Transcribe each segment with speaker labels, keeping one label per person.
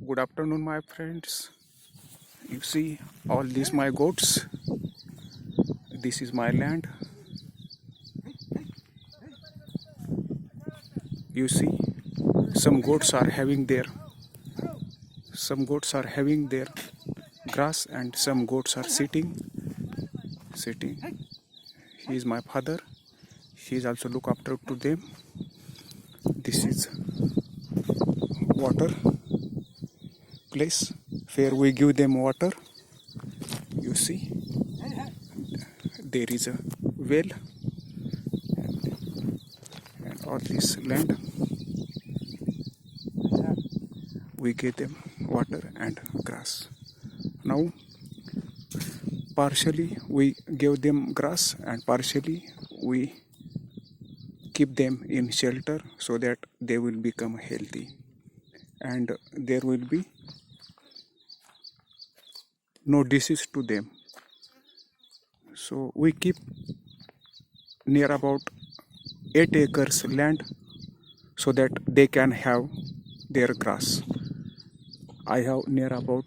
Speaker 1: Good afternoon, my friends. You see all these my goats. This is my land. You see some goats are having their grass, and some goats are sitting. He is my father. He is also look after to them. This is water place where we give them water. You see there is a well, and all this land we give them water and grass. Now partially we give them grass and partially we keep them in shelter so that they will become healthy and there will be no disease to them. So we keep near about 8 acres land so that they can have their grass. I have near about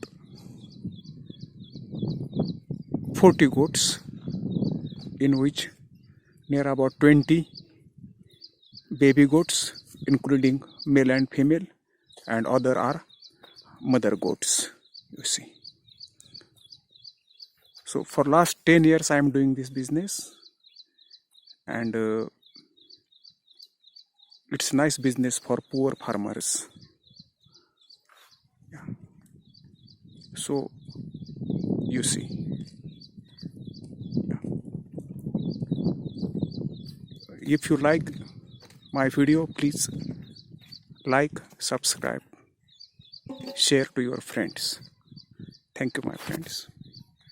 Speaker 1: 40 goats, in which near about 20 baby goats, including male and female, and other are mother goats. You see. So for last 10 years I am doing this business, and it's nice business for poor farmers. Yeah. So you see. Yeah. If you like my video, please like, subscribe, share to your friends. Thank you, my friends.